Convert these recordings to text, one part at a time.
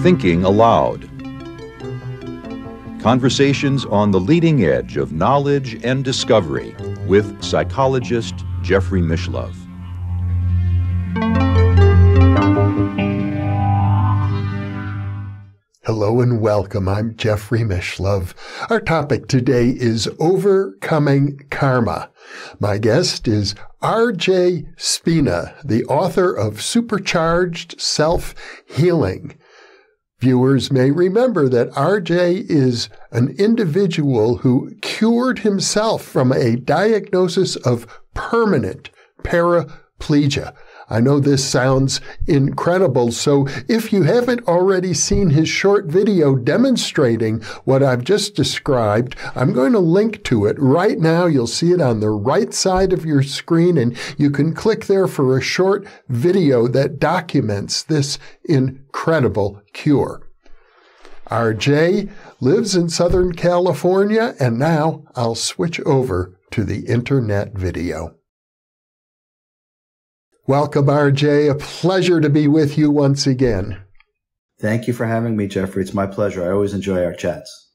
Thinking Aloud. Conversations on the leading edge of knowledge and discovery with psychologist Jeffrey Mishlove. Hello and welcome. I'm Jeffrey Mishlove. Our topic today is overcoming karma. My guest is RJ Spina, the author of Supercharged Self-Healing. Viewers may remember that RJ is an individual who cured himself from a diagnosis of permanent paraplegia. I know this sounds incredible, so if you haven't already seen his short video demonstrating what I've just described, I'm going to link to it right now. You'll see it on the right side of your screen, and you can click there for a short video that documents this incredible cure. RJ lives in Southern California, and now I'll switch over to the internet video. Welcome, RJ. A pleasure to be with you once again. Thank you for having me, Jeffrey. It's my pleasure. I always enjoy our chats.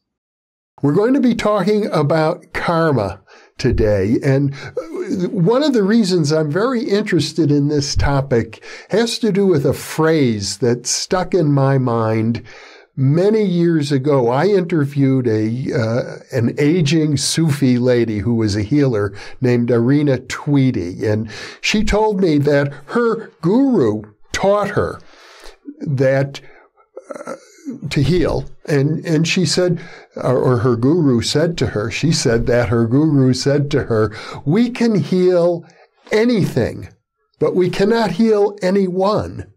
We're going to be talking about karma today, and one of the reasons I'm very interested in this topic has to do with a phrase that stuck in my mind. Many years ago, I interviewed an aging Sufi lady who was a healer named Irina Tweedy, and she told me that her guru taught her that to heal, and she said, or her guru said to her, she said that her guru said to her, "We can heal anything, but we cannot heal anyone."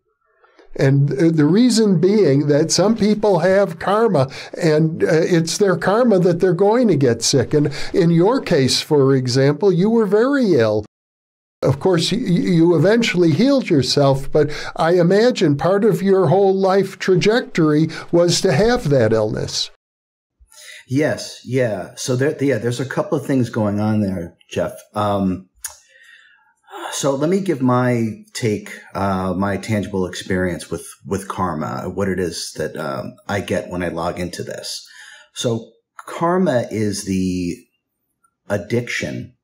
And the reason being that some people have karma, and it's their karma that they're going to get sick. And in your case, for example, you were very ill. Of course, you eventually healed yourself, but I imagine part of your whole life trajectory was to have that illness. Yes, yeah. So there's a couple of things going on there, Jeff. So let me give my take, my tangible experience with karma, what it is that I get when I log into this. So karma is the addiction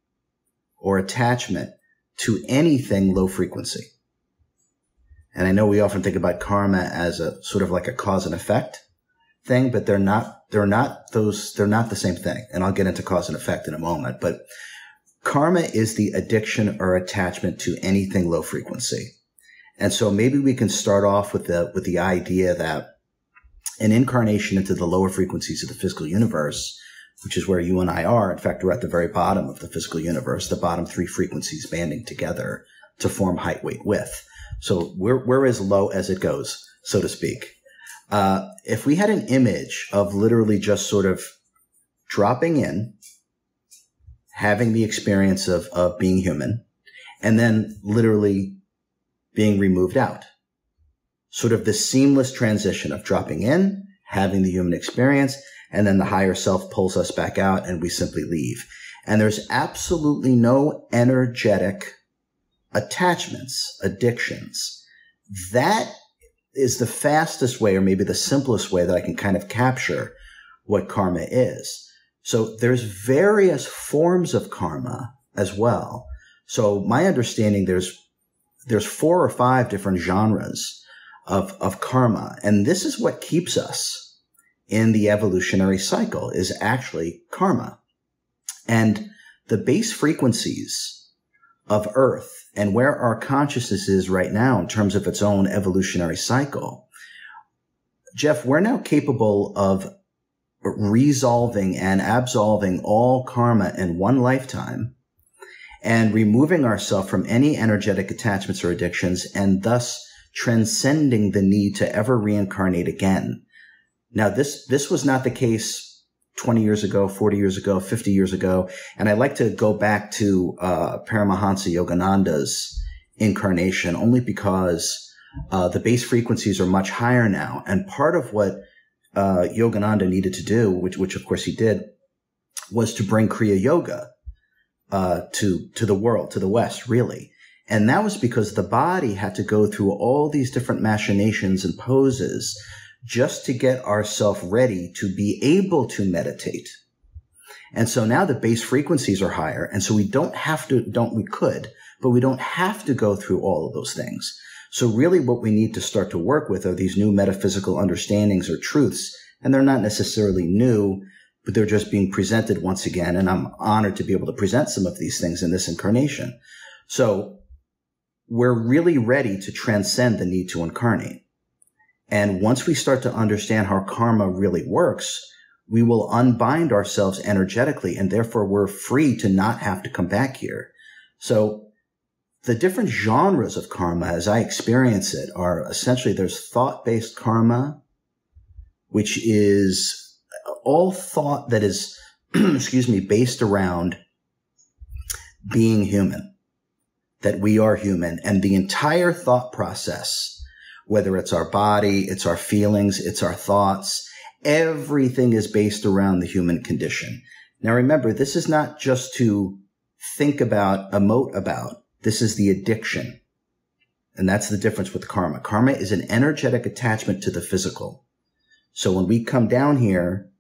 or attachment to anything low frequency. And I know we often think about karma as a sort of like a cause and effect thing, but they're not the same thing. And I'll get into cause and effect in a moment, but karma is the addiction or attachment to anything low frequency. And so maybe we can start off with the idea that an incarnation into the lower frequencies of the physical universe, which is where you and I are. In fact, we're at the very bottom of the physical universe, the bottom three frequencies banding together to form height, weight, width. So we're as low as it goes, so to speak. If we had an image of literally just sort of dropping in, having the experience of being human, and then literally being removed out. Sort of the seamless transition of dropping in, having the human experience, and then the higher self pulls us back out and we simply leave. And there's absolutely no energetic attachments, addictions. That is the fastest way, or maybe the simplest way that I can kind of capture what karma is. So there's various forms of karma as well. So my understanding, there's 4 or 5 different genres of karma. And this is what keeps us in the evolutionary cycle, is actually karma. And the base frequencies of Earth and where our consciousness is right now in terms of its own evolutionary cycle, Jeff, we're now capable of resolving and absolving all karma in one lifetime and removing ourselves from any energetic attachments or addictions, and thus transcending the need to ever reincarnate again. Now, this was not the case 20 years ago, 40 years ago, 50 years ago. And I like to go back to Paramahansa Yogananda's incarnation only because the base frequencies are much higher now. And part of what Yogananda needed to do, which of course he did, was to bring Kriya Yoga to the world, to the West, really. And that was because the body had to go through all these different machinations and poses just to get ourselves ready to be able to meditate. And so now the base frequencies are higher. And so we don't have to, we could, but we don't have to go through all of those things. So really what we need to start to work with are these new metaphysical understandings or truths. And they're not necessarily new, but they're just being presented once again. And I'm honored to be able to present some of these things in this incarnation. So we're really ready to transcend the need to incarnate. And once we start to understand how karma really works, we will unbind ourselves energetically, and therefore we're free to not have to come back here. So the different genres of karma, as I experience it, are essentially there's thought-based karma, which is all thought that is, based around being human. That we are human, and the entire thought process, whether it's our body, it's our feelings, it's our thoughts, everything is based around the human condition. Now remember, this is not just to think about, emote about. This is the addiction. And that's the difference with karma. Karma is an energetic attachment to the physical. So when we come down here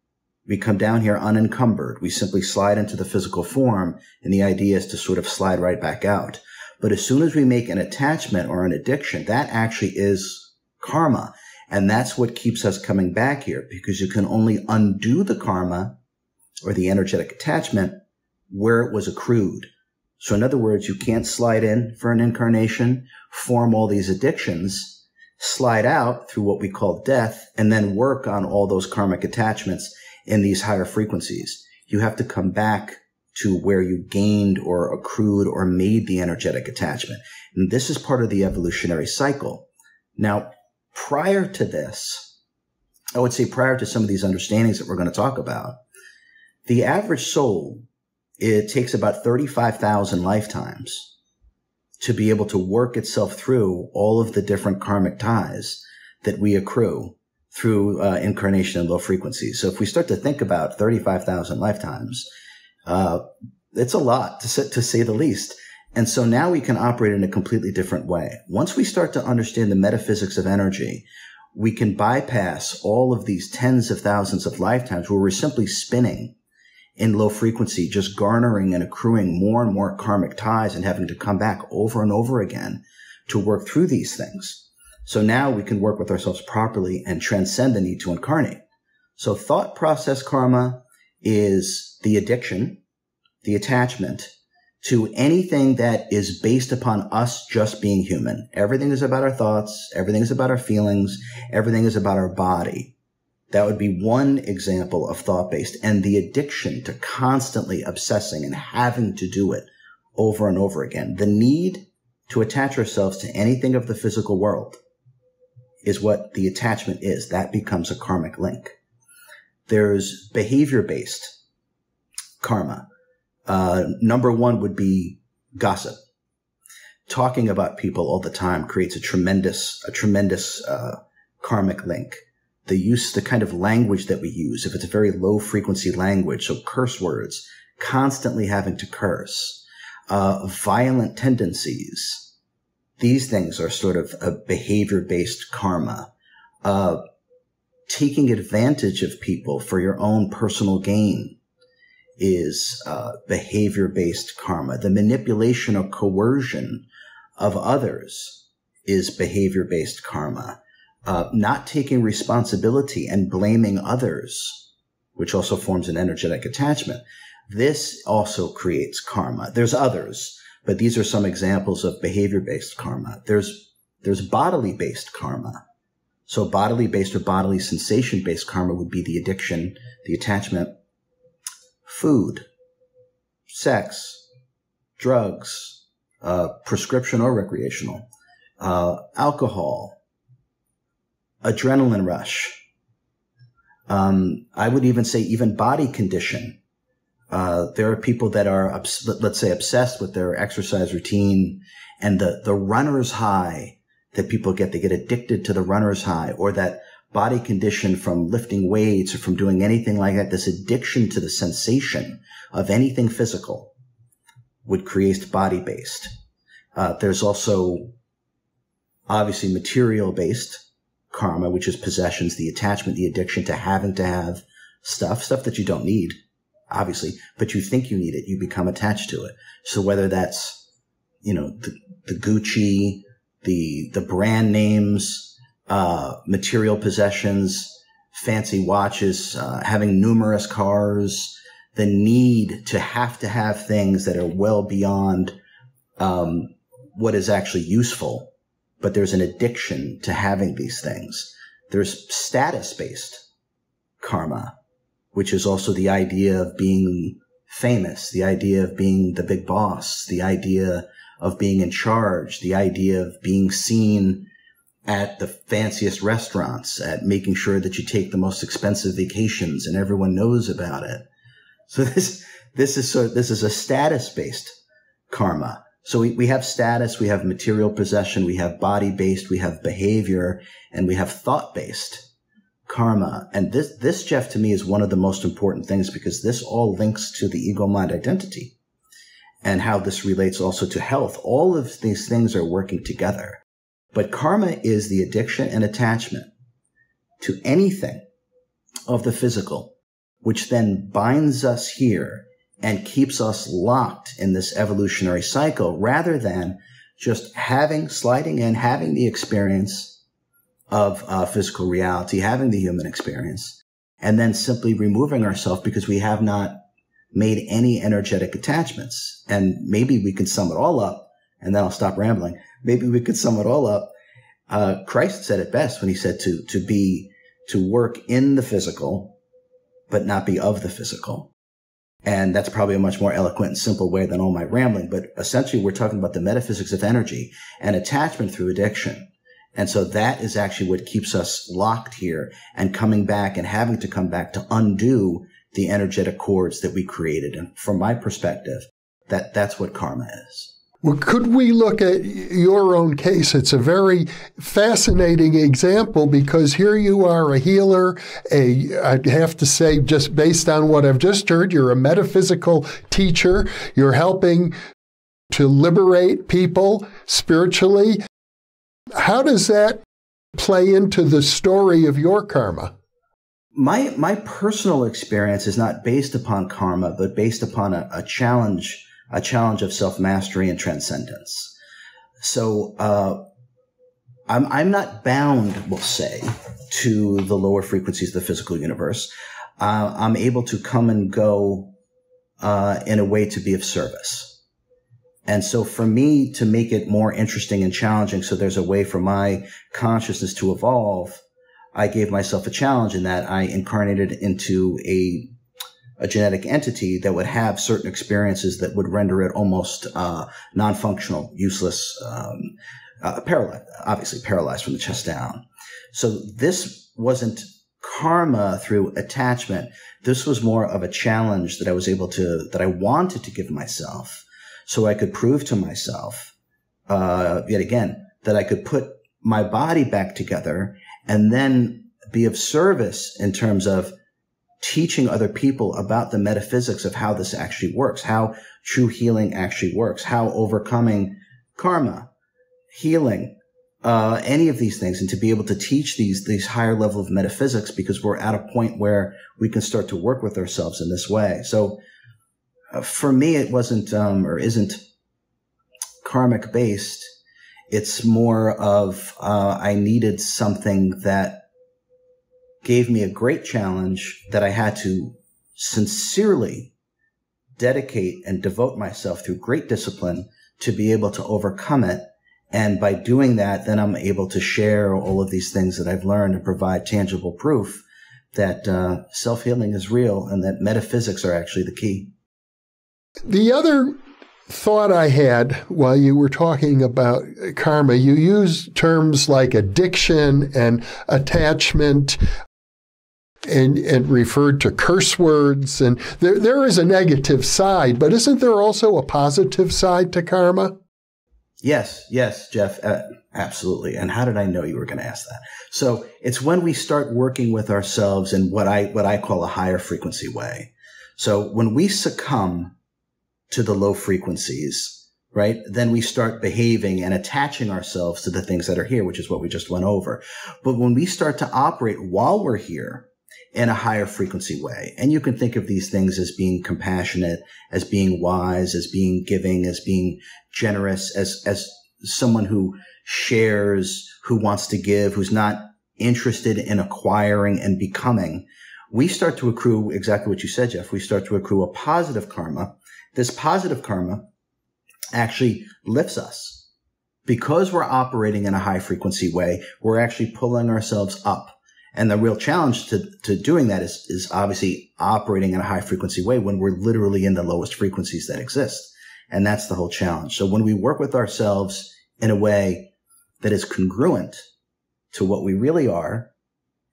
unencumbered. We simply slide into the physical form, and the idea is to sort of slide right back out. But as soon as we make an attachment or an addiction, that actually is karma. And that's what keeps us coming back here, because you can only undo the karma or the energetic attachment where it was accrued. So in other words, you can't slide in for an incarnation, form all these addictions, slide out through what we call death, and then work on all those karmic attachments in these higher frequencies. You have to come back to where you gained or accrued or made the energetic attachment. And this is part of the evolutionary cycle. Now, prior to this, I would say prior to some of these understandings that we're going to talk about, the average soul, it takes about 35,000 lifetimes to be able to work itself through all of the different karmic ties that we accrue through incarnation and low frequencies. So if we start to think about 35,000 lifetimes, it's a lot to say the least. And so now we can operate in a completely different way. Once we start to understand the metaphysics of energy, we can bypass all of these tens of thousands of lifetimes where we're simply spinning in low frequency, just garnering and accruing more and more karmic ties and having to come back over and over again to work through these things. So now we can work with ourselves properly and transcend the need to incarnate. So thought process karma is the addiction, the attachment to anything that is based upon us just being human. Everything is about our thoughts. Everything is about our feelings. Everything is about our body. That would be one example of thought-based, and the addiction to constantly obsessing and having to do it over and over again. The need to attach ourselves to anything of the physical world is what the attachment is. That becomes a karmic link. There's behavior-based karma. Number one would be gossip. Talking about people all the time creates a tremendous karmic link. The kind of language that we use, if it's a very low frequency language, so curse words, constantly having to curse, violent tendencies, these things are sort of a behavior-based karma. Taking advantage of people for your own personal gain is behavior-based karma. The manipulation or coercion of others is behavior-based karma. Not taking responsibility and blaming others, which also forms an energetic attachment. This also creates karma. There's others, but these are some examples of behavior-based karma. There's bodily-based karma. So bodily-based or bodily sensation-based karma would be the addiction, the attachment, food, sex, drugs, prescription or recreational, alcohol, adrenaline rush. I would even say even body condition. There are people that are, let's say, obsessed with their exercise routine and the runner's high that people get. They get addicted to the runner's high, or that body condition from lifting weights or from doing anything like that. This addiction to the sensation of anything physical would create body-based. There's also obviously material-based karma, which is possessions, the attachment, the addiction to having to have stuff that you don't need, obviously, but you think you need it. You become attached to it. So whether that's, the Gucci, the brand names, material possessions, fancy watches, having numerous cars, the need to have things that are well beyond what is actually useful, but there's an addiction to having these things. There's status-based karma, which is also the idea of being famous, the idea of being the big boss, the idea of being in charge, the idea of being seen at the fanciest restaurants, at making sure that you take the most expensive vacations and everyone knows about it. So this is a status-based karma. So we have status, we have material possession, we have body-based, we have behavior, and we have thought-based karma. And this, Jeff, to me is one of the most important things, because this all links to the ego-mind identity and how this relates also to health. All of these things are working together. But karma is the addiction and attachment to anything of the physical, which then binds us here and keeps us locked in this evolutionary cycle, rather than just sliding in, having the experience of physical reality, having the human experience, and then simply removing ourselves because we have not made any energetic attachments. And maybe we can sum it all up, and then I'll stop rambling. Maybe we could sum it all up. Christ said it best when he said to work in the physical, but not be of the physical. And that's probably a much more eloquent and simple way than all my rambling. But essentially, we're talking about the metaphysics of energy and attachment through addiction. And so that is actually what keeps us locked here and coming back and having to come back to undo the energetic cords that we created. And from my perspective, that's what karma is. Well, could we look at your own case? It's a very fascinating example, because here you are, a healer, I'd have to say, just based on what I've just heard, you're a metaphysical teacher. You're helping to liberate people spiritually. How does that play into the story of your karma? My personal experience is not based upon karma, but based upon a challenge of self-mastery and transcendence. So I'm not bound, we'll say, to the lower frequencies of the physical universe. I'm able to come and go in a way to be of service. And so for me to make it more interesting and challenging, so there's a way for my consciousness to evolve, I gave myself a challenge in that I incarnated into a genetic entity that would have certain experiences that would render it almost non-functional, useless, paralyzed from the chest down. So this wasn't karma through attachment. This was more of a challenge that I wanted to give myself, so I could prove to myself, yet again, that I could put my body back together and then be of service in terms of teaching other people about the metaphysics of how this actually works, how true healing actually works, how overcoming karma, healing, any of these things, and to be able to teach these higher level of metaphysics, because we're at a point where we can start to work with ourselves in this way. So for me, it wasn't or isn't karmic based. It's more of I needed something that gave me a great challenge that I had to sincerely dedicate and devote myself through great discipline to be able to overcome it. And by doing that, then I'm able to share all of these things that I've learned and provide tangible proof that self-healing is real and that metaphysics are actually the key. The other thought I had while you were talking about karma, you used terms like addiction and attachment, and referred to curse words. And there is a negative side, but isn't there also a positive side to karma? Yes, Jeff, absolutely. And how did I know you were going to ask that? So it's when we start working with ourselves in what I call a higher frequency way. So when we succumb to the low frequencies, right? Then we start behaving and attaching ourselves to the things that are here, which is what we just went over. But when we start to operate while we're here in a higher frequency way, and you can think of these things as being compassionate, as being wise, as being giving, as being generous, as someone who shares, who wants to give, who's not interested in acquiring and becoming, we start to accrue exactly what you said, Jeff. We start to accrue a positive karma. This positive karma actually lifts us. Because we're operating in a high frequency way, we're actually pulling ourselves up. And the real challenge to doing that is obviously operating in a high frequency way when we're literally in the lowest frequencies that exist. And that's the whole challenge. So when we work with ourselves in a way that is congruent to what we really are,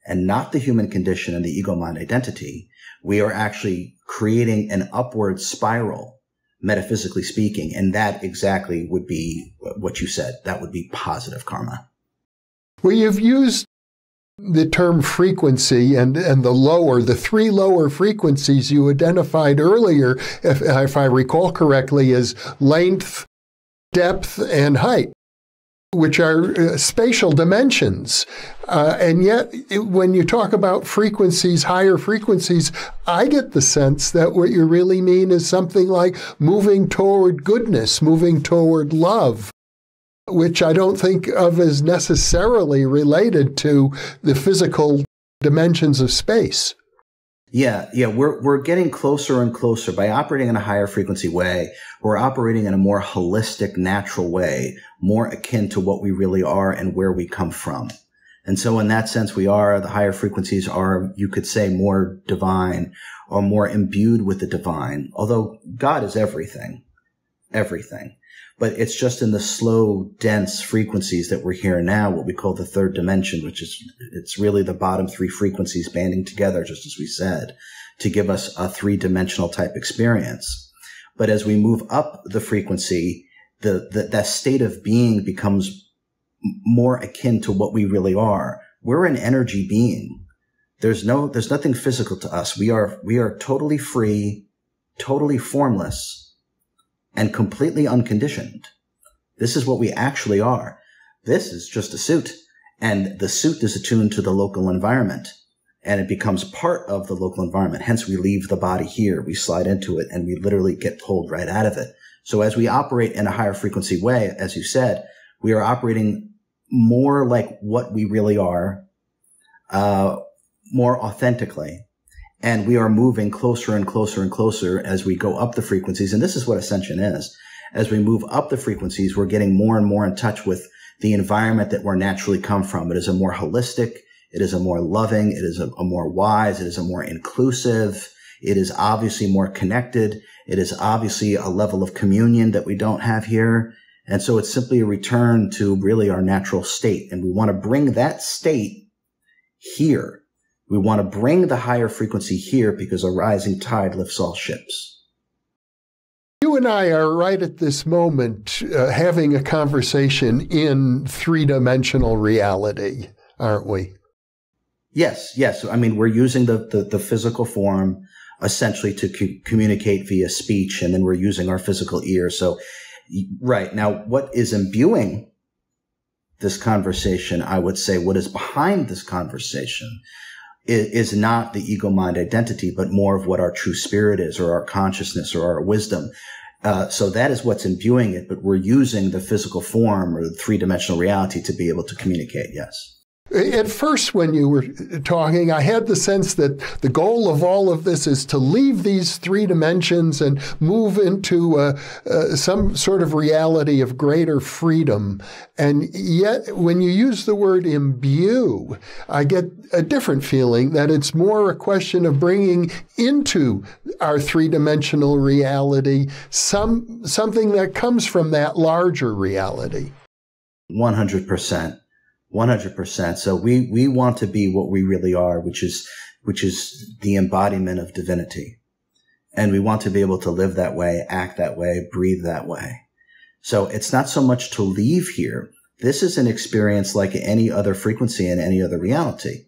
and not the human condition and the ego mind identity, we are actually creating an upward spiral, metaphysically speaking. And that exactly would be what you said. That would be positive karma. Well, you've used the term frequency and the three lower frequencies you identified earlier, if I recall correctly, as length, depth, and height, which are spatial dimensions. And yet, when you talk about frequencies, higher frequencies, I get the sense that what you really mean is something like moving toward goodness, moving toward love, which I don't think of as necessarily related to the physical dimensions of space. Yeah. We're getting closer and closer. By operating in a higher frequency way, we're operating in a more holistic, natural way, more akin to what we really are and where we come from. And so in that sense, the higher frequencies are, you could say, more divine or more imbued with the divine, although God is everything. But it's just in the slow, dense frequencies that we're here now, what we call the third dimension, it's really the bottom three frequencies banding together, just as we said, to give us a three-dimensional type experience. But as we move up the frequency, that state of being becomes more akin to what we really are. We're an energy being. There's nothing physical to us. We are totally free, totally formless, and completely unconditioned. This is what we actually are. This is just a suit, and the suit is attuned to the local environment, and it becomes part of the local environment. Hence, we leave the body here, we slide into it, and we literally get pulled right out of it. So as we operate in a higher frequency way, as you said, we are operating more like what we really are, more authentically. And we are moving closer and closer and closer as we go up the frequencies. And this is what ascension is. As we move up the frequencies, we're getting more and more in touch with the environment that we're naturally come from. It is a more holistic, it is a more loving, it is a more wise, it is a more inclusive, it is obviously more connected, it is obviously a level of communion that we don't have here. And so it's simply a return to really our natural state. And we want to bring that state here. We want to bring the higher frequency here because a rising tide lifts all ships. You and I are right at this moment having a conversation in three-dimensional reality, aren't we? Yes. I mean, we're using the physical form essentially to communicate via speech, and then we're using our physical ear. So, right. Now, what is imbuing this conversation, I would say, what is behind this conversation is not the ego mind identity, but more of what our true spirit is, or our consciousness, or our wisdom. So that is what's imbuing it, but we're using the physical form or the three-dimensional reality to be able to communicate, yes. At first, when you were talking, I had the sense that the goal of all of this is to leave these three dimensions and move into some sort of reality of greater freedom. And yet, when you use the word imbue, I get a different feeling that it's more a question of bringing into our three-dimensional reality something that comes from that larger reality. 100%. 100%. So we want to be what we really are, which is the embodiment of divinity. And we want to be able to live that way, act that way, breathe that way. So it's not so much to leave here. This is an experience like any other frequency in any other reality.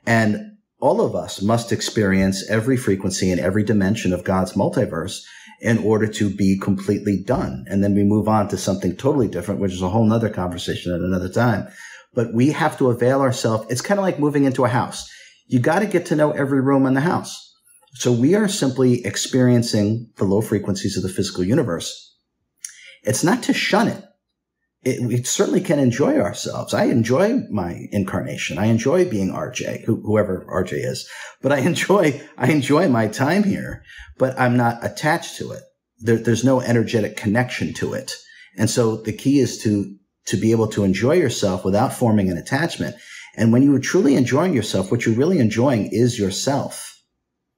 And all of us must experience every frequency and every dimension of God's multiverse in order to be completely done. And then we move on to something totally different, which is a whole nother conversation at another time. But we have to avail ourselves. It's kind of like moving into a house. You got to get to know every room in the house. So we are simply experiencing the low frequencies of the physical universe. It's not to shun it. We certainly can enjoy ourselves. I enjoy my incarnation. I enjoy being RJ, whoever RJ is. But I enjoy my time here. But I'm not attached to it. There's no energetic connection to it. And so the key is to be able to enjoy yourself without forming an attachment. And when you are truly enjoying yourself, what you're really enjoying is yourself.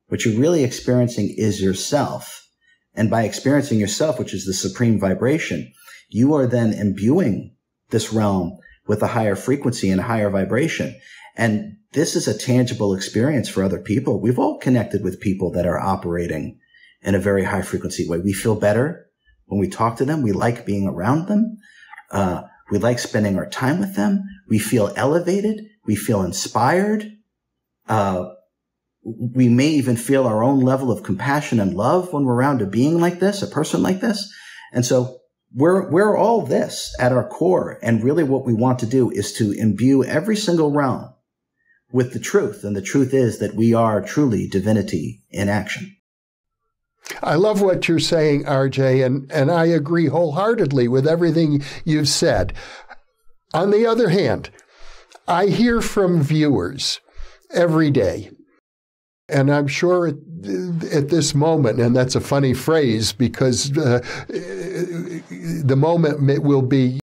What you're really experiencing is yourself. And by experiencing yourself, which is the supreme vibration, you are then imbuing this realm with a higher frequency and a higher vibration. And this is a tangible experience for other people. We've all connected with people that are operating in a very high frequency way. We feel better when we talk to them. We like being around them. We like spending our time with them. We feel elevated. We feel inspired. We may even feel our own level of compassion and love when we're around a being like this, a person like this. And so we're all this at our core. And really what we want to do is to imbue every single realm with the truth. And the truth is that we are truly divinity in action. I love what you're saying, RJ, and I agree wholeheartedly with everything you've said. On the other hand, I hear from viewers every day, and I'm sure at this moment, and that's a funny phrase because the moment will be,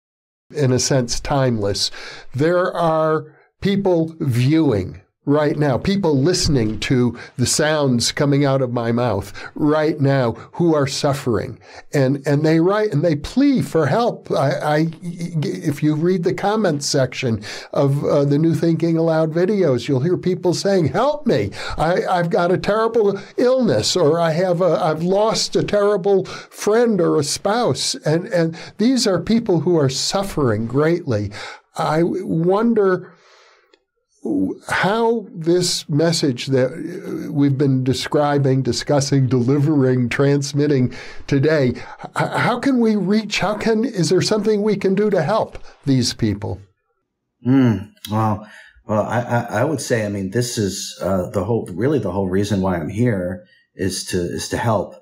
in a sense, timeless. There are people viewing right now, people listening to the sounds coming out of my mouth right now who are suffering. And they write and they plea for help. If you read the comments section of the New Thinking Aloud videos, you'll hear people saying, help me. I've got a terrible illness, or I've lost a terrible friend or a spouse. And these are people who are suffering greatly. I wonder how this message that we've been describing, discussing, delivering, transmitting today, how can we reach, is there something we can do to help these people? Well, I would say, I mean, this is the whole reason why I'm here is to help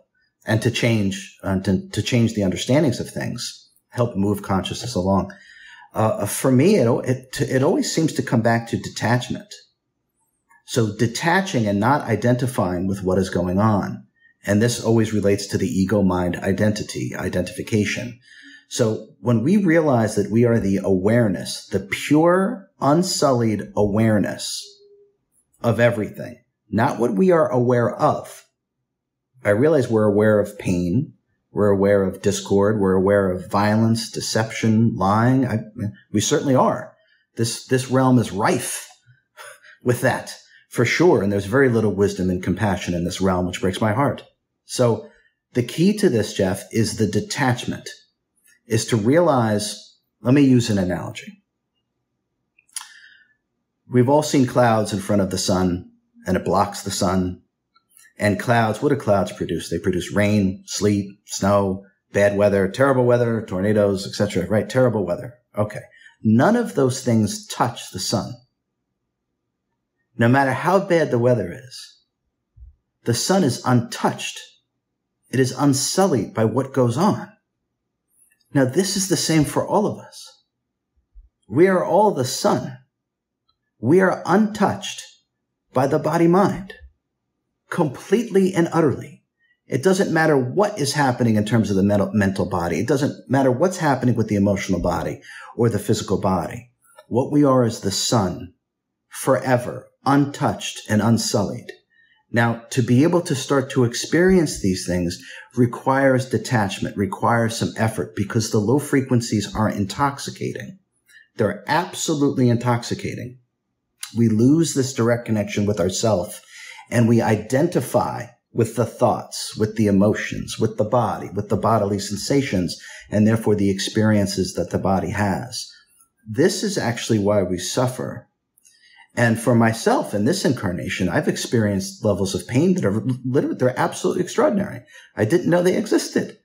and to change the understandings of things, help move consciousness along. For me, it always seems to come back to detachment. So detaching and not identifying with what is going on. And this always relates to the ego-mind identification. So when we realize that we are the awareness, the pure, unsullied awareness of everything, not what we are aware of. I realize we're aware of pain. We're aware of discord. We're aware of violence, deception, lying. We certainly are. This realm is rife with that, for sure. And there's very little wisdom and compassion in this realm, which breaks my heart. So the key to this, Jeff, is the detachment, is to realize, let me use an analogy. We've all seen clouds in front of the sun, and it blocks the sun. And clouds, what do clouds produce? They produce rain, sleet, snow, bad weather, terrible weather, tornadoes, etc. Right? Terrible weather. Okay. None of those things touch the sun. No matter how bad the weather is, the sun is untouched. It is unsullied by what goes on. Now, this is the same for all of us. We are all the sun. We are untouched by the body-mind. Completely and utterly. It doesn't matter what is happening in terms of the mental body. It doesn't matter what's happening with the emotional body or the physical body. What we are is the sun, forever, untouched and unsullied. Now, to be able to start to experience these things requires detachment, requires some effort, because the low frequencies are intoxicating. They're absolutely intoxicating. We lose this direct connection with ourself. And we identify with the thoughts, with the emotions, with the body, with the bodily sensations, and therefore the experiences that the body has. This is actually why we suffer. And for myself in this incarnation, I've experienced levels of pain that are literally, they're absolutely extraordinary. I didn't know they existed.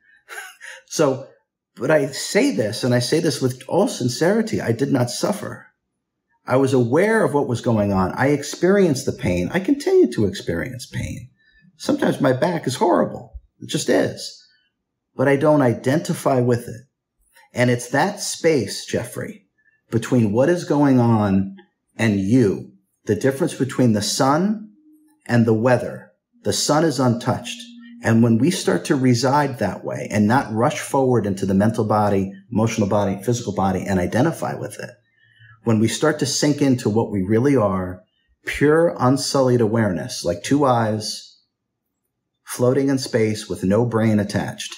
So, but I say this, and I say this with all sincerity, I did not suffer. I was aware of what was going on. I experienced the pain. I continue to experience pain. Sometimes my back is horrible. It just is. But I don't identify with it. And it's that space, Jeffrey, between what is going on and you, the difference between the sun and the weather. The sun is untouched. And when we start to reside that way and not rush forward into the mental body, emotional body, physical body, and identify with it, when we start to sink into what we really are, pure, unsullied awareness, like two eyes floating in space with no brain attached,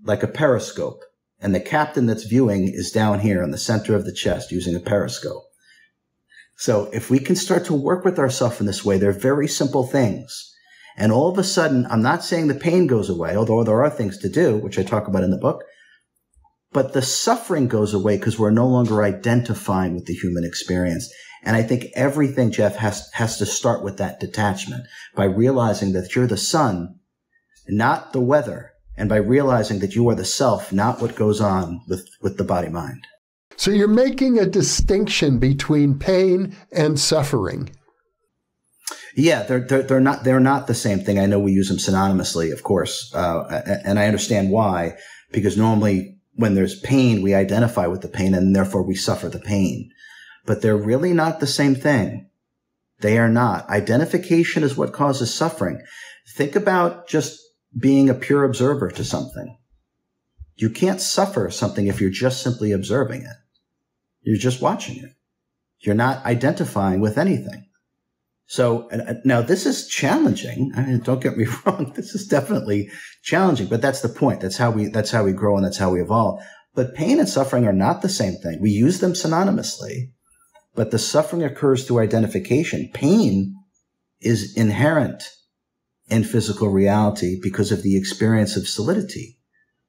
like a periscope, and the captain that's viewing is down here in the center of the chest using a periscope. So if we can start to work with ourselves in this way, they're very simple things. And all of a sudden, I'm not saying the pain goes away, although there are things to do, which I talk about in the book, but the suffering goes away because we're no longer identifying with the human experience. And I think everything, Jeff, has to start with that detachment by realizing that you're the sun, not the weather, and by realizing that you are the self, not what goes on with the body-mind. So you're making a distinction between pain and suffering. Yeah, they're not the same thing. I know we use them synonymously, of course, and I understand why, because normally when there's pain, we identify with the pain and therefore we suffer the pain. But they're really not the same thing. They are not. Identification is what causes suffering. Think about just being a pure observer to something. You can't suffer something if you're just simply observing it. You're just watching it. You're not identifying with anything. So now this is challenging. I mean, don't get me wrong. This is definitely challenging, but that's the point. That's how we grow and that's how we evolve. But pain and suffering are not the same thing. We use them synonymously, but the suffering occurs through identification. Pain is inherent in physical reality because of the experience of solidity.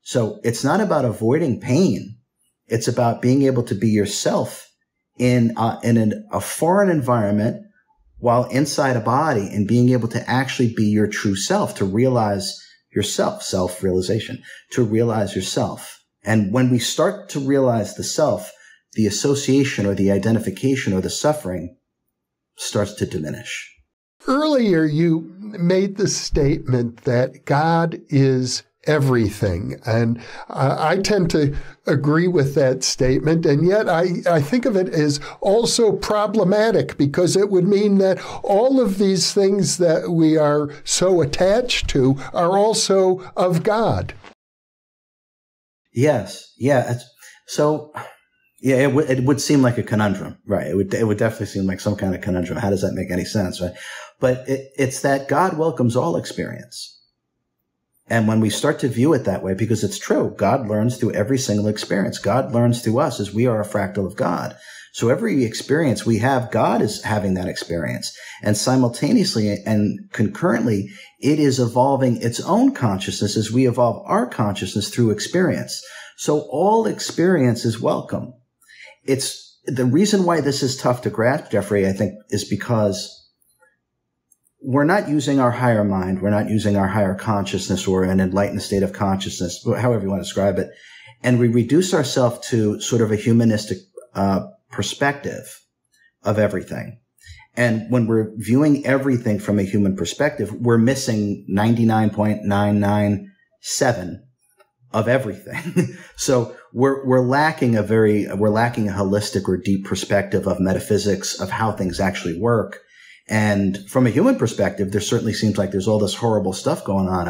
So it's not about avoiding pain. It's about being able to be yourself in a foreign environment while inside a body and being able to actually be your true self, to realize yourself, self-realization, to realize yourself. And when we start to realize the self, the association or the identification or the suffering starts to diminish. Earlier, you made the statement that God is everything. And I tend to agree with that statement. And yet I think of it as also problematic because it would mean that all of these things that we are so attached to are also of God. Yes. Yeah. So, yeah, it would seem like a conundrum, right? It would definitely seem like some kind of conundrum. How does that make any sense, right? But it's that God welcomes all experience. And when we start to view it that way, because it's true, God learns through every single experience. God learns through us as we are a fractal of God. So every experience we have, God is having that experience. And simultaneously and concurrently, it is evolving its own consciousness as we evolve our consciousness through experience. So all experience is welcome. It's the reason why this is tough to grasp, Jeffrey, I think, is because we're not using our higher mind. We're not using our higher consciousness or an enlightened state of consciousness, however you want to describe it. And we reduce ourselves to sort of a humanistic perspective of everything. And when we're viewing everything from a human perspective, we're missing 99.997 of everything. So we're lacking a holistic or deep perspective of metaphysics, of how things actually work. And from a human perspective, there certainly seems like there's all this horrible stuff going on.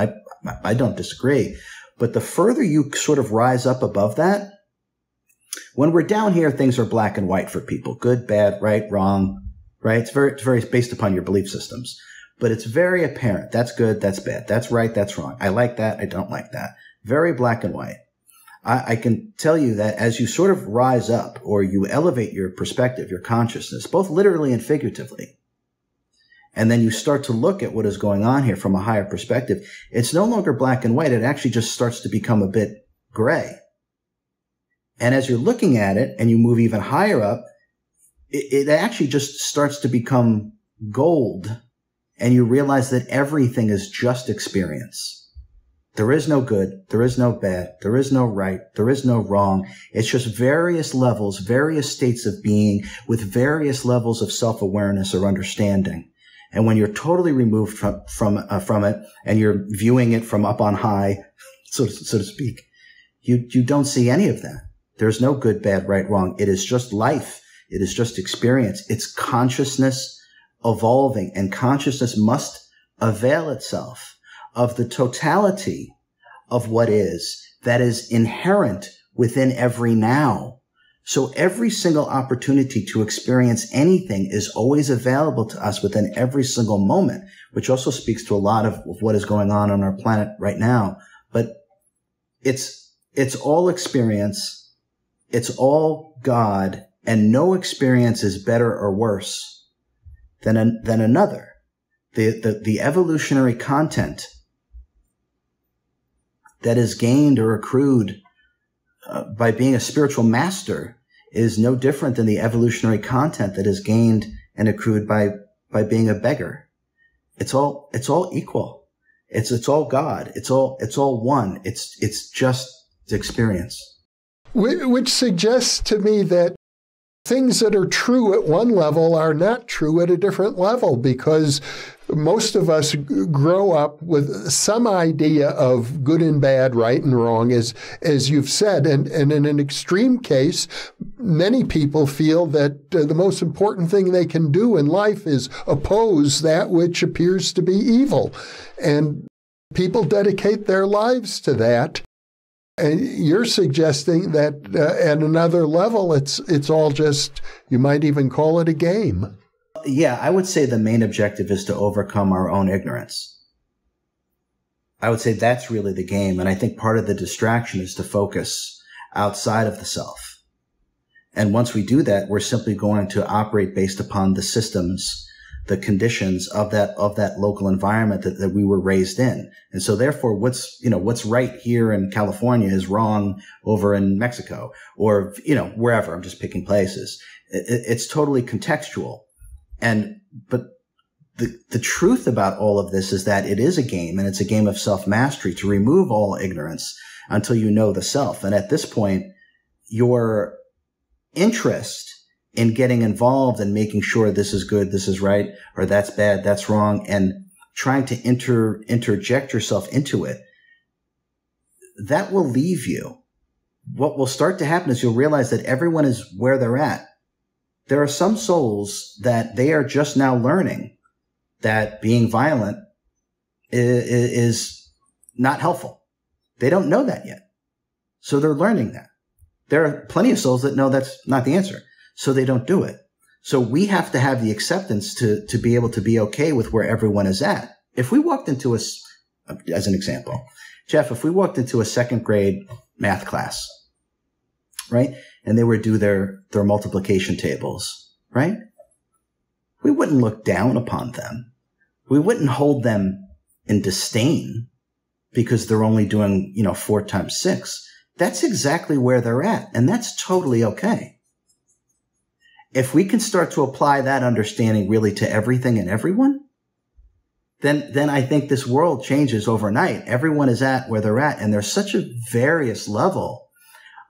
I don't disagree. But the further you sort of rise up above that, when we're down here, things are black and white for people. Good, bad, right, wrong, right? It's very based upon your belief systems. But it's very apparent. That's good, that's bad. That's right, that's wrong. I like that, I don't like that. Very black and white. I can tell you that as you sort of rise up or you elevate your perspective, your consciousness, both literally and figuratively, and then you start to look at what is going on here from a higher perspective, it's no longer black and white. It actually just starts to become a bit gray. And as you're looking at it and you move even higher up, it actually just starts to become gold, and you realize that everything is just experience. There is no good. There is no bad. There is no right. There is no wrong. It's just various levels, various states of being with various levels of self-awareness or understanding. And when you're totally removed from it and you're viewing it from up on high, so to speak, you don't see any of that. There's no good, bad, right, wrong. It is just life. It is just experience. It's consciousness evolving, and consciousness must avail itself of the totality of what is that is inherent within every now. So every single opportunity to experience anything is always available to us within every single moment, which also speaks to a lot of what is going on our planet right now. But it's all experience. It's all God, and no experience is better or worse than another. The evolutionary content that is gained or accrued by being a spiritual master is no different than the evolutionary content that is gained and accrued by being a beggar. It's all equal. It's all God. It's all one. It's just experience. Which suggests to me that things that are true at one level are not true at a different level, because most of us grow up with some idea of good and bad, right and wrong, as you've said. And in an extreme case, many people feel that the most important thing they can do in life is oppose that which appears to be evil. And people dedicate their lives to that. And you're suggesting that at another level, it's all just, you might even call it a game. Yeah, I would say the main objective is to overcome our own ignorance. I would say that's really the game. And I think part of the distraction is to focus outside of the self. And once we do that, we're simply going to operate based upon the systems, the conditions of that local environment that we were raised in. And so therefore what's right here in California is wrong over in Mexico or, wherever. I'm just picking places. It's totally contextual. But the truth about all of this is that it is a game, and it's a game of self-mastery to remove all ignorance until you know the self. And at this point, your interest in getting involved and making sure this is good, this is right, or that's bad, that's wrong, and trying to interject yourself into it, that will leave you. What will start to happen is you'll realize that everyone is where they're at. There are some souls that they are just now learning that being violent is not helpful. They don't know that yet. So they're learning that. There are plenty of souls that know that's not the answer. So they don't do it. So we have to have the acceptance to be able to be okay with where everyone is at. If we walked into as an example, Jeff, if we walked into a second grade math class, right? And they would do their multiplication tables, right? We wouldn't look down upon them. We wouldn't hold them in disdain because they're only doing, 4 times 6. That's exactly where they're at. And that's totally okay. If we can start to apply that understanding really to everything and everyone, then I think this world changes overnight. Everyone is at where they're at. And there's such a various level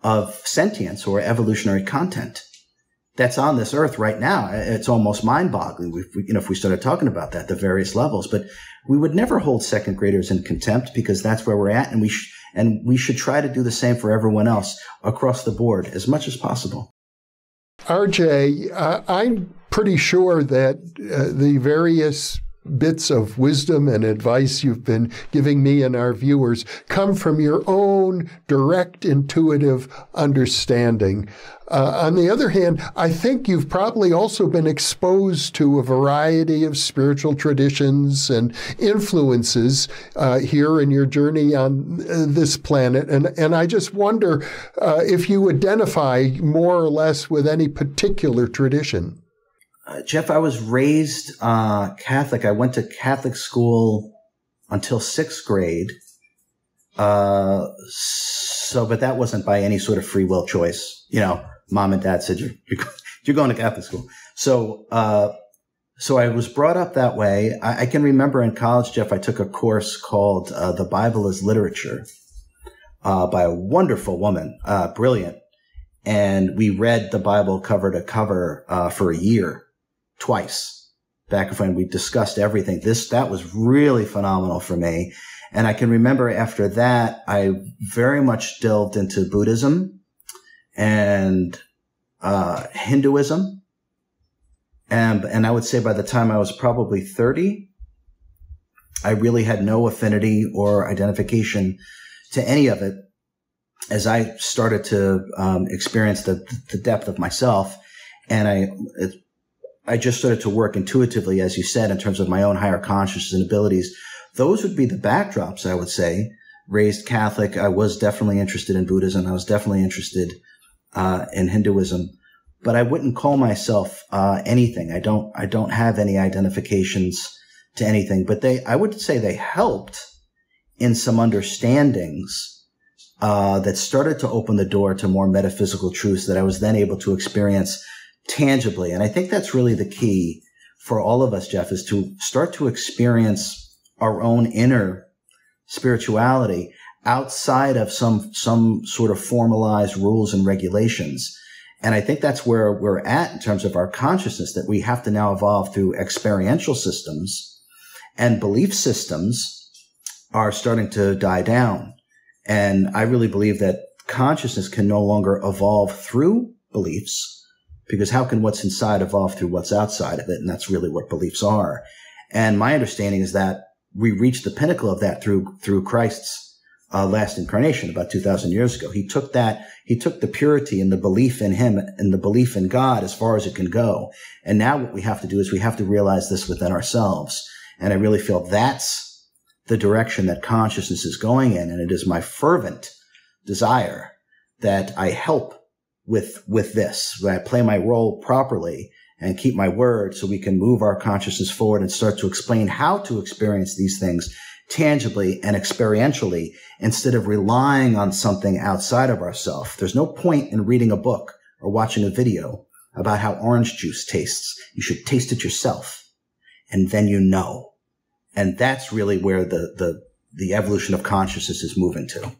of sentience or evolutionary content that's on this earth right now. It's almost mind-boggling. If we started talking about that, the various levels, but we would never hold second graders in contempt because that's where we're at. And we should try to do the same for everyone else across the board as much as possible. RJ, I'm pretty sure that the various bits of wisdom and advice you've been giving me and our viewers come from your own direct, intuitive understanding. On the other hand, I think you've probably also been exposed to a variety of spiritual traditions and influences here in your journey on this planet. And I just wonder if you identify more or less with any particular tradition. Jeff, I was raised Catholic. I went to Catholic school until 6th grade. But that wasn't by any sort of free will choice. Mom and dad said, You're going to Catholic school. So I was brought up that way. I can remember in college, Jeff, I took a course called The Bible as Literature by a wonderful woman, brilliant. And we read the Bible cover to cover for a year, twice, back when we discussed everything. That was really phenomenal for me. And I can remember after that, I very much delved into Buddhism and Hinduism. And I would say by the time I was probably 30, I really had no affinity or identification to any of it as I started to experience the depth of myself. And I just started to work intuitively, as you said, in terms of my own higher consciousness and abilities. Those would be the backdrops, I would say. Raised Catholic, I was definitely interested in Buddhism. I was definitely interested in Hinduism. But I wouldn't call myself anything. I don't have any identifications to anything. But I would say they helped in some understandings that started to open the door to more metaphysical truths that I was then able to experience tangibly. And I think that's really the key for all of us, Jeff, is to start to experience our own inner spirituality outside of some sort of formalized rules and regulations. And I think that's where we're at in terms of our consciousness, that we have to now evolve through experiential systems, and belief systems are starting to die down. And I really believe that consciousness can no longer evolve through beliefs, because how can what's inside evolve through what's outside of it? And that's really what beliefs are. And my understanding is that we reached the pinnacle of that through Christ's last incarnation about 2,000 years ago. He took the purity and the belief in him and the belief in God as far as it can go. And now what we have to do is we have to realize this within ourselves. And I really feel that's the direction that consciousness is going in. And it is my fervent desire that I help with this, that I play my role properly and keep my word so we can move our consciousness forward and start to explain how to experience these things tangibly and experientially instead of relying on something outside of ourselves. There's no point in reading a book or watching a video about how orange juice tastes. You should taste it yourself, and then you know. And that's really where the evolution of consciousness is moving to.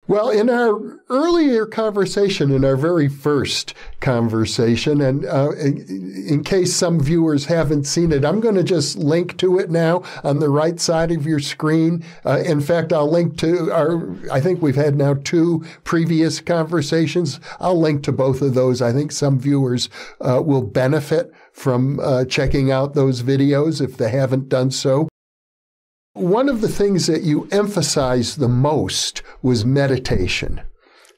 Well, in our earlier conversation, in our very first conversation, and in case some viewers haven't seen it, I'm going to just link to it now on the right side of your screen. In fact, I'll link to I think we've had now 2 previous conversations. I'll link to both of those. I think some viewers will benefit from checking out those videos if they haven't done so. One of the things that you emphasized the most was meditation,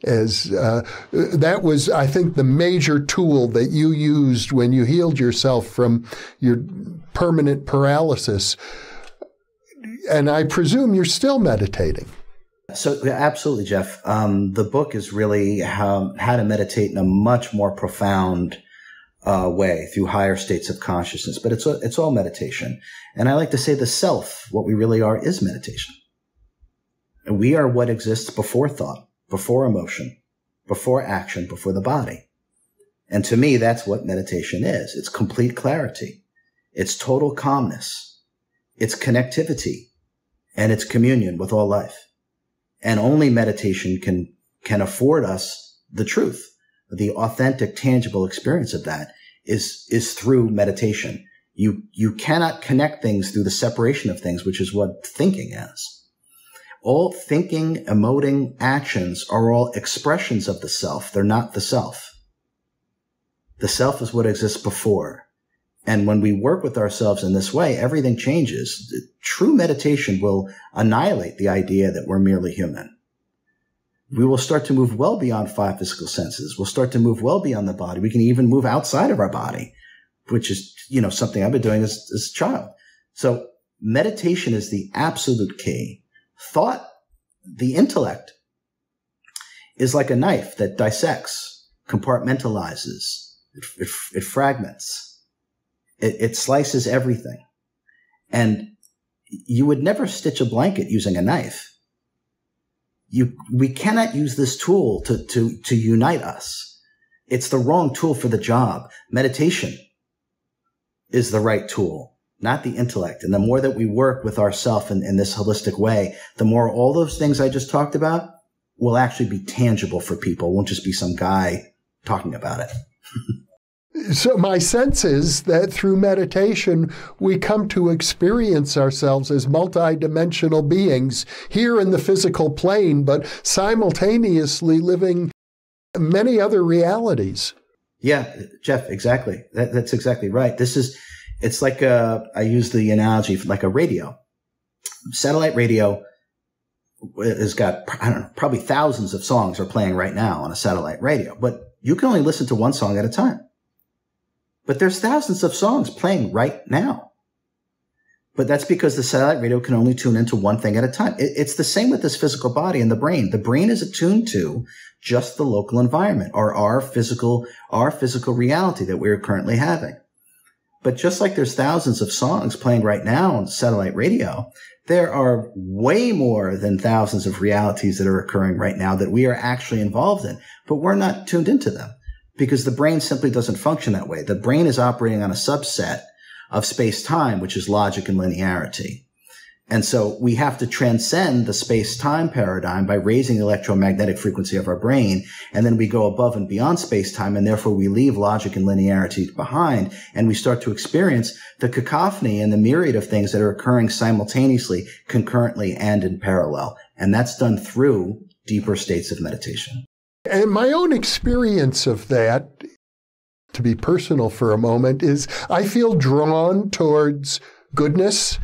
as that was, I think, the major tool that you used when you healed yourself from your permanent paralysis. And I presume you're still meditating. So absolutely, Jeff. The book is really how to meditate in a much more profound way through higher states of consciousness. But it's all meditation. And I like to say the self, what we really are, is meditation. And we are what exists before thought, before emotion, before action, before the body. And to me, that's what meditation is. It's complete clarity. It's total calmness. It's connectivity. And it's communion with all life. And only meditation can afford us the truth. The authentic, tangible experience of that is through meditation. You cannot connect things through the separation of things, which is what thinking is. All thinking, emoting actions are all expressions of the self. They're not the self. The self is what exists before. And when we work with ourselves in this way, everything changes. True meditation will annihilate the idea that we're merely human. We will start to move well beyond 5 physical senses. We'll start to move well beyond the body. We can even move outside of our body, which is, something I've been doing as a child. So meditation is the absolute key. Thought, the intellect, is like a knife that dissects, compartmentalizes, it fragments, it slices everything. And you would never stitch a blanket using a knife. We cannot use this tool to unite us. It's the wrong tool for the job. Meditation is the right tool, not the intellect. And the more that we work with ourself in this holistic way, the more all those things I just talked about will actually be tangible for people. It won't just be some guy talking about it. So my sense is that through meditation, we come to experience ourselves as multidimensional beings here in the physical plane, but simultaneously living many other realities. Yeah, Jeff, exactly. That's exactly right. It's like I use the analogy like a radio. Satellite radio has got, I don't know, probably thousands of songs are playing right now on a satellite radio, but you can only listen to one song at a time. But there's thousands of songs playing right now. But that's because the satellite radio can only tune into one thing at a time. It's the same with this physical body and the brain. The brain is attuned to just the local environment or our physical reality that we're currently having. But just like there's thousands of songs playing right now on satellite radio, there are way more than thousands of realities that are occurring right now that we are actually involved in, but we're not tuned into them. Because the brain simply doesn't function that way. The brain is operating on a subset of space-time, which is logic and linearity. And so we have to transcend the space-time paradigm by raising the electromagnetic frequency of our brain. And then we go above and beyond space-time, and therefore we leave logic and linearity behind, and we start to experience the cacophony and the myriad of things that are occurring simultaneously, concurrently, and in parallel. And that's done through deeper states of meditation. And my own experience of that, to be personal for a moment, is I feel drawn towards goodness,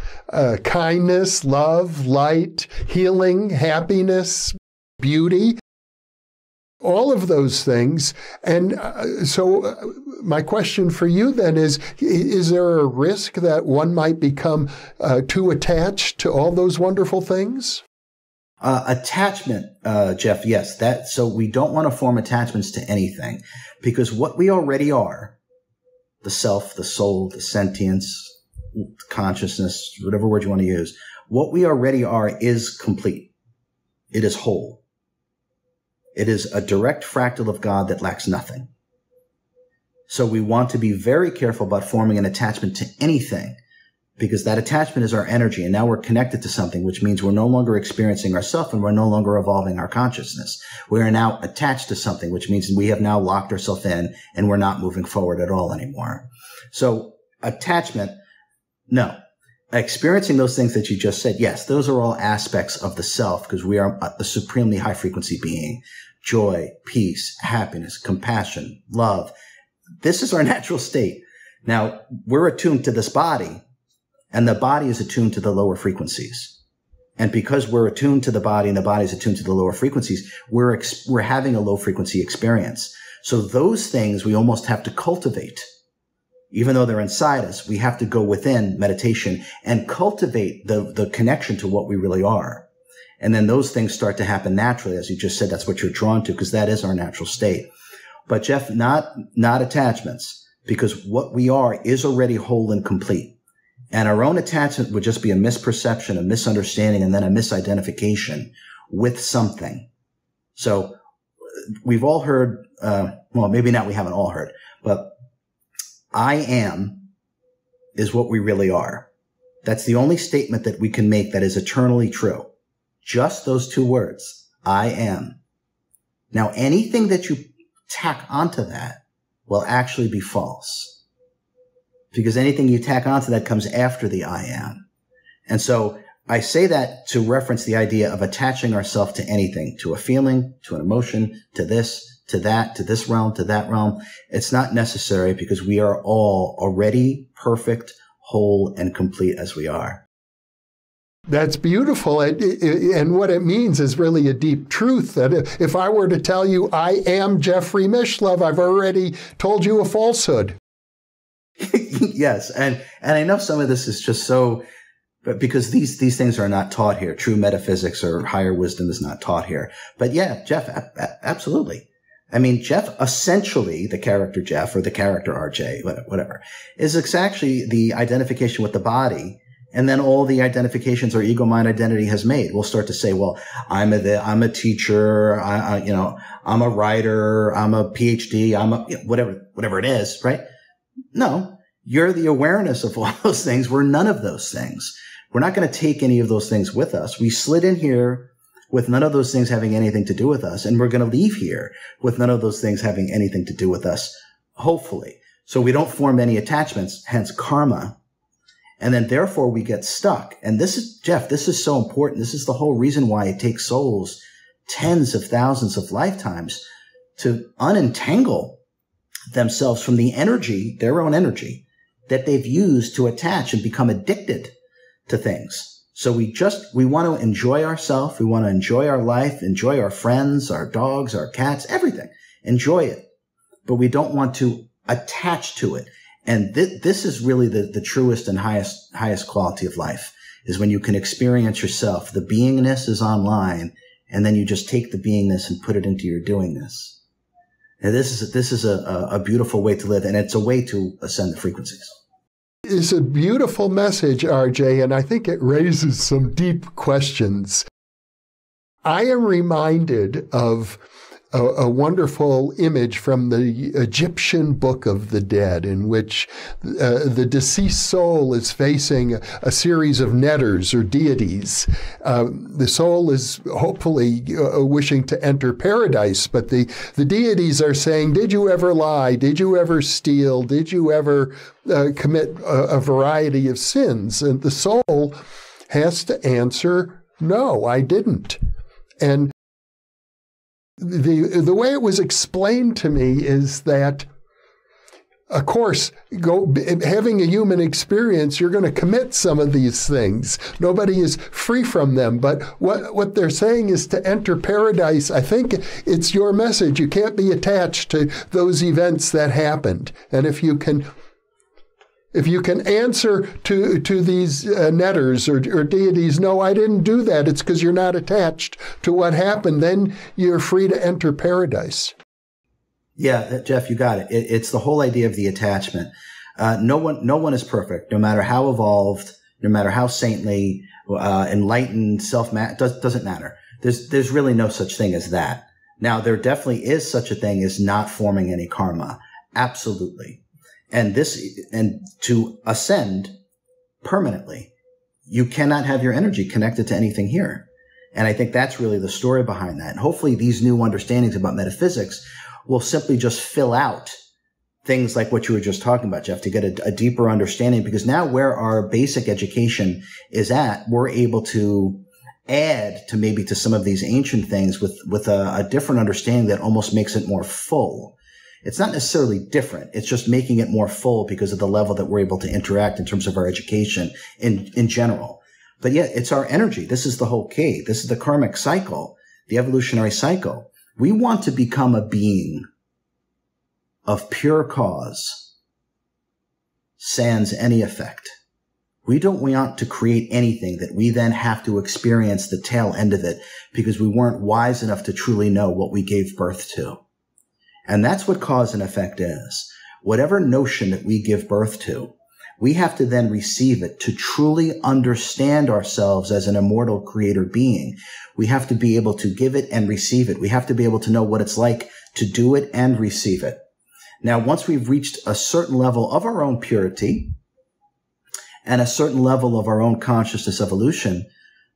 kindness, love, light, healing, happiness, beauty, all of those things. And so my question for you then is there a risk that one might become too attached to all those wonderful things? Attachment, Jeff, yes. So we don't want to form attachments to anything because what we already are, the self, the soul, the sentience, consciousness, whatever word you want to use, what we already are is complete. It is whole. It is a direct fractal of God that lacks nothing. So we want to be very careful about forming an attachment to anything, because that attachment is our energy, and now we're connected to something, which means we're no longer experiencing ourselves and we're no longer evolving our consciousness. We are now attached to something, which means we have now locked ourselves in and we're not moving forward at all anymore. So attachment, no. Experiencing those things that you just said, yes, those are all aspects of the self because we are a supremely high frequency being. Joy, peace, happiness, compassion, love. This is our natural state. Now, we're attuned to this body, and the body is attuned to the lower frequencies. And because we're attuned to the body and the body is attuned to the lower frequencies, we're having a low frequency experience. So those things we almost have to cultivate. Even though they're inside us, we have to go within meditation and cultivate the connection to what we really are. And then those things start to happen naturally. As you just said, that's what you're drawn to because that is our natural state. But Jeff, not attachments, because what we are is already whole and complete. And our own attachment would just be a misperception, a misunderstanding, and then a misidentification with something. So we've all heard, well, maybe not we haven't all heard, but I am is what we really are. That's the only statement that we can make that is eternally true. Just those two words, I am. Now, anything that you tack onto that will actually be false. Because anything you tack onto that comes after the I am. And so I say that to reference the idea of attaching ourselves to anything, to a feeling, to an emotion, to this, to that, to this realm, to that realm. It's not necessary because we are all already perfect, whole, and complete as we are. That's beautiful. And what it means is really a deep truth that if I were to tell you I am Jeffrey Mishlove, I've already told you a falsehood. Yes. And I know some of this is just so, but because these things are not taught here. True metaphysics or higher wisdom is not taught here. But yeah, Jeff, absolutely. I mean, Jeff, essentially the character Jeff or the character RJ, whatever, is actually the identification with the body And then all the identifications our ego mind identity has made. We'll start to say, well, I'm a teacher. I'm a writer. I'm a PhD. I'm a, whatever it is, right? No, you're the awareness of all those things. We're none of those things. We're not going to take any of those things with us. We slid in here with none of those things having anything to do with us. And we're going to leave here with none of those things having anything to do with us, hopefully. So we don't form any attachments, hence karma. And then therefore we get stuck. And this is, Jeff, this is so important. This is the whole reason why it takes souls tens of thousands of lifetimes to unentangle themselves from the energy, their own energy, that they've used to attach and become addicted to things. So we want to enjoy ourselves. We want to enjoy our life, enjoy our friends, our dogs, our cats, everything. Enjoy it. But we don't want to attach to it. And this is really the truest and highest quality of life, is when you can experience yourself. The beingness is online, and then you just take the beingness and put it into your doingness. And this is a beautiful way to live, and it's a way to ascend the frequencies. It's a beautiful message, RJ, and I think it raises some deep questions. I am reminded of a wonderful image from the Egyptian Book of the Dead, in which the deceased soul is facing a series of netters or deities. The soul is hopefully wishing to enter paradise, but the deities are saying, did you ever lie? Did you ever steal? Did you ever commit a variety of sins? And the soul has to answer, no, I didn't. And the way it was explained to me is that, of course, having a human experience, you're going to commit some of these things. Nobody is free from them. But what they're saying is to enter paradise. I think it's your message. You can't be attached to those events that happened. And if you can answer to these netters or deities, no, I didn't do that, it's because you're not attached to what happened, then you're free to enter paradise. Yeah, Jeff, you got it. It's the whole idea of the attachment. No one is perfect, no matter how evolved, no matter how saintly, enlightened, doesn't matter. There's really no such thing as that. Now, there definitely is such a thing as not forming any karma. Absolutely. And to ascend permanently, you cannot have your energy connected to anything here. And I think that's really the story behind that. And hopefully these new understandings about metaphysics will simply just fill out things like what you were just talking about, Jeff, to get a deeper understanding. Because now where our basic education is at, we're able to add to some of these ancient things with a different understanding that almost makes it more full. It's not necessarily different. It's just making it more full because of the level that we're able to interact in terms of our education in general. But yeah, it's our energy. This is the whole key. This is the karmic cycle, the evolutionary cycle. We want to become a being of pure cause, sans any effect. We don't want to create anything that we then have to experience the tail end of it because we weren't wise enough to truly know what we gave birth to. And that's what cause and effect is. Whatever notion that we give birth to, we have to then receive it to truly understand ourselves as an immortal creator being. We have to be able to give it and receive it. We have to be able to know what it's like to do it and receive it. Now, once we've reached a certain level of our own purity and a certain level of our own consciousness evolution,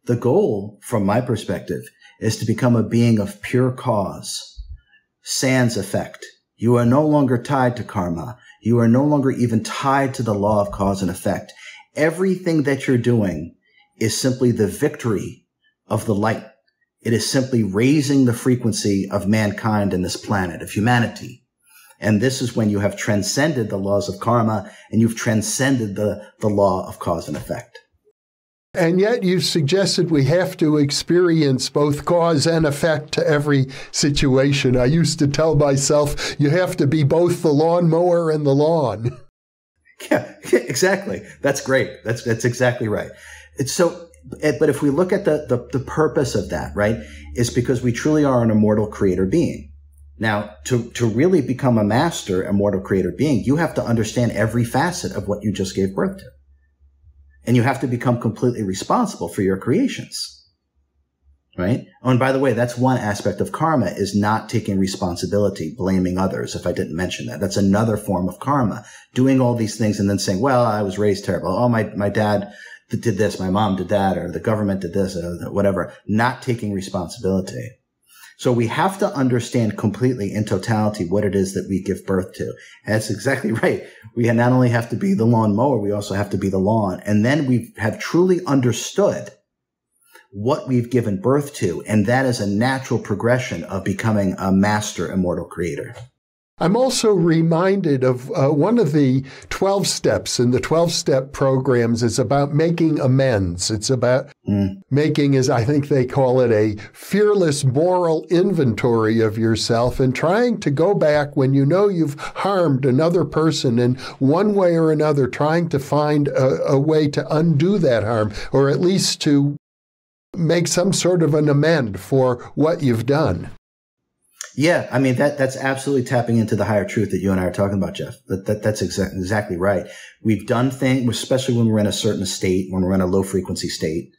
the goal, from my perspective, is to become a being of pure cause. Sans effect. You are no longer tied to karma. You are no longer even tied to the law of cause and effect. Everything that you're doing is simply the victory of the light. It is simply raising the frequency of mankind and this planet, of humanity. And this is when you have transcended the laws of karma and you've transcended the law of cause and effect. And yet you suggested we have to experience both cause and effect to every situation. I used to tell myself, you have to be both the lawnmower and the lawn. Yeah, exactly. That's great. That's exactly right. But if we look at the purpose of that, right, is because we truly are an immortal creator being. Now, to really become a master immortal creator being, you have to understand every facet of what you just gave birth to. And you have to become completely responsible for your creations. Right? Oh, and by the way, that's one aspect of karma, is not taking responsibility, blaming others, if I didn't mention that. That's another form of karma. Doing all these things and then saying, well, I was raised terrible. Oh, my dad did this, my mom did that, or the government did this, or whatever. Not taking responsibility. So we have to understand completely in totality what it is that we give birth to. And that's exactly right. We not only have to be the lawnmower, we also have to be the lawn. And then we have truly understood what we've given birth to. And that is a natural progression of becoming a master immortal creator. I'm also reminded of one of the 12 steps in the 12-step programs is about making amends. It's about making, as I think they call it, a fearless moral inventory of yourself and trying to go back when you know you've harmed another person in one way or another, trying to find a way to undo that harm, or at least to make some sort of an amend for what you've done. Yeah, I mean, that's absolutely tapping into the higher truth that you and I are talking about, Jeff. That's exactly right. We've done things, especially when we're in a certain state, when we're in a low frequency state.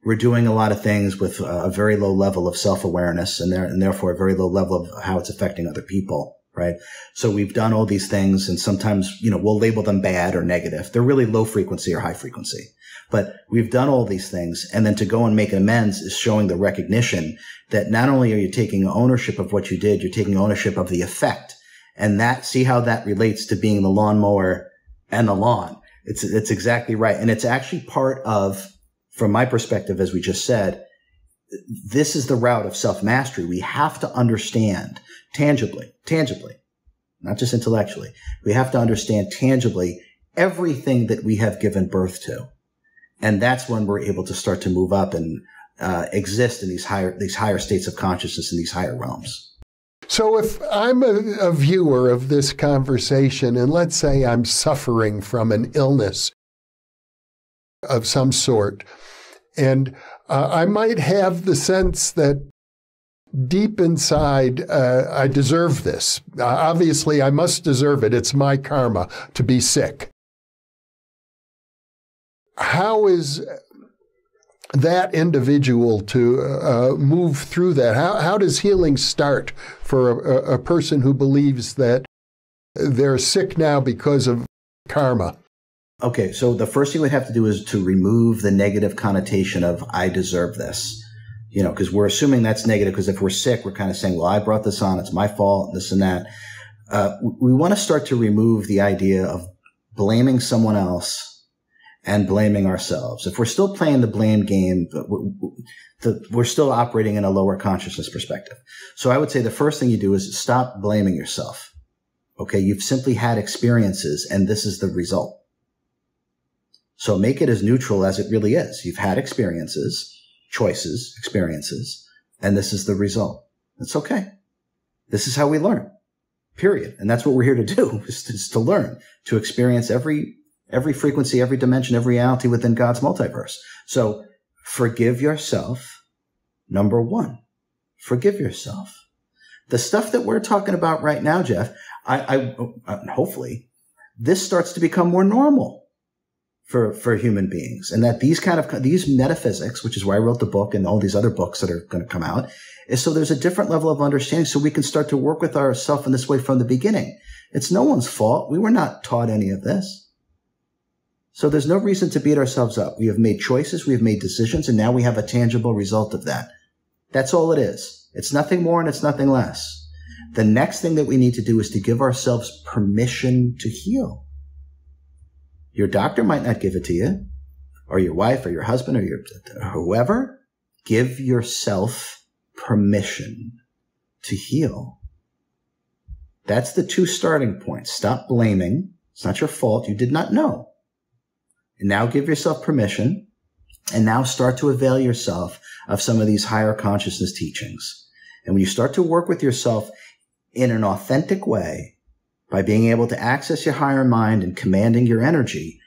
We're doing a lot of things with a very low level of self-awareness and therefore a very low level of how it's affecting other people, right? So we've done all these things, and sometimes, we'll label them bad or negative. They're really low frequency or high frequency. But we've done all these things, and then to go and make amends is showing the recognition that not only are you taking ownership of what you did, you're taking ownership of the effect. And see how that relates to being the lawnmower and the lawn. It's exactly right. And it's actually part of, from my perspective, as we just said, this is the route of self-mastery. We have to understand tangibly, not just intellectually. We have to understand tangibly everything that we have given birth to. And that's when we're able to start to move up and exist in these higher states of consciousness in these higher realms. So if I'm a viewer of this conversation, and let's say I'm suffering from an illness of some sort, and I might have the sense that deep inside, I deserve this. Obviously, I must deserve it. It's my karma to be sick. How is that individual to move through that? How does healing start for a person who believes that they're sick now because of karma? Okay, so the first thing we'd have to do is to remove the negative connotation of I deserve this. Because we're assuming that's negative, because if we're sick, we're kind of saying, well, I brought this on, it's my fault, this and that. We want to start to remove the idea of blaming someone else and blaming ourselves. If we're still playing the blame game, we're still operating in a lower consciousness perspective. So I would say the first thing you do is stop blaming yourself. Okay, you've simply had experiences, and this is the result. So make it as neutral as it really is. You've had experiences, choices, experiences, and this is the result. It's okay. This is how we learn, period. And that's what we're here to do, is to learn, to experience every frequency, every dimension, every reality within God's multiverse. So forgive yourself. Number one, forgive yourself. The stuff that we're talking about right now, Jeff, hopefully this starts to become more normal for human beings. And that these metaphysics, which is why I wrote the book and all these other books that are going to come out, is so there's a different level of understanding so we can start to work with ourselves in this way from the beginning. It's no one's fault. We were not taught any of this. So there's no reason to beat ourselves up. We have made choices, we have made decisions, and now we have a tangible result of that. That's all it is. It's nothing more and it's nothing less. The next thing that we need to do is to give ourselves permission to heal. Your doctor might not give it to you, or your wife or your husband or whoever. Give yourself permission to heal. That's the two starting points. Stop blaming. It's not your fault. You did not know. And now give yourself permission, and now start to avail yourself of some of these higher consciousness teachings. And when you start to work with yourself in an authentic way, by being able to access your higher mind and commanding your energy,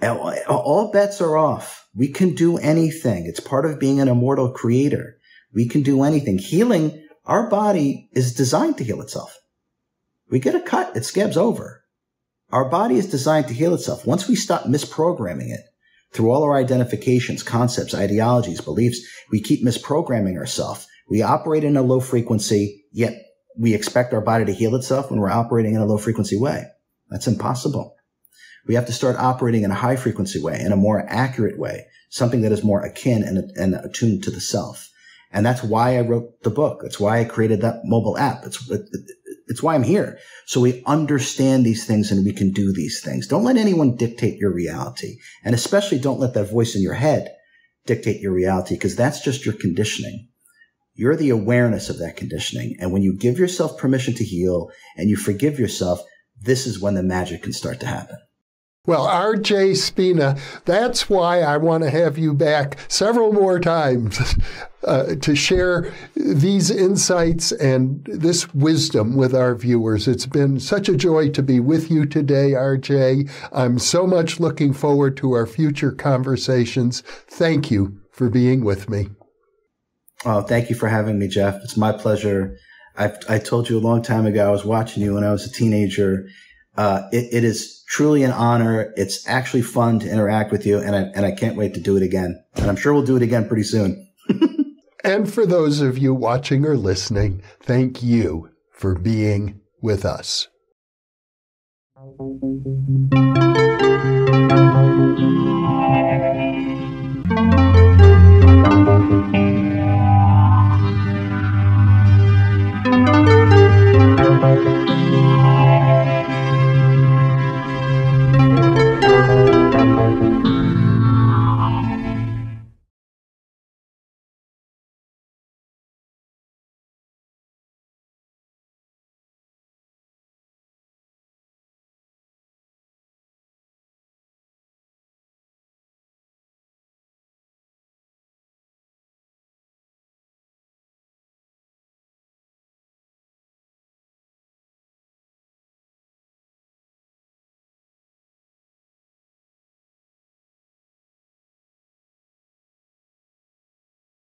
all bets are off. We can do anything. It's part of being an immortal creator. We can do anything. Healing, our body is designed to heal itself. We get a cut, it scabs over. Our body is designed to heal itself. Once we stop misprogramming it through all our identifications, concepts, ideologies, beliefs, we keep misprogramming ourselves. We operate in a low frequency, yet we expect our body to heal itself when we're operating in a low frequency way. That's impossible. We have to start operating in a high frequency way, in a more accurate way, something that is more akin and attuned to the self. And that's why I wrote the book. That's why I created that mobile app. It's why I'm here. So we understand these things and we can do these things. Don't let anyone dictate your reality. And especially don't let that voice in your head dictate your reality, because that's just your conditioning. You're the awareness of that conditioning. And when you give yourself permission to heal and you forgive yourself, this is when the magic can start to happen. Well, RJ Spina, that's why I want to have you back several more times to share these insights and this wisdom with our viewers. It's been such a joy to be with you today, RJ. I'm so much looking forward to our future conversations. Thank you for being with me. Oh, thank you for having me, Jeff. It's my pleasure. I told you a long time ago, I was watching you when I was a teenager. It is truly an honor. It's actually fun to interact with you, and I can't wait to do it again. And I'm sure we'll do it again pretty soon. And for those of you watching or listening, thank you for being with us.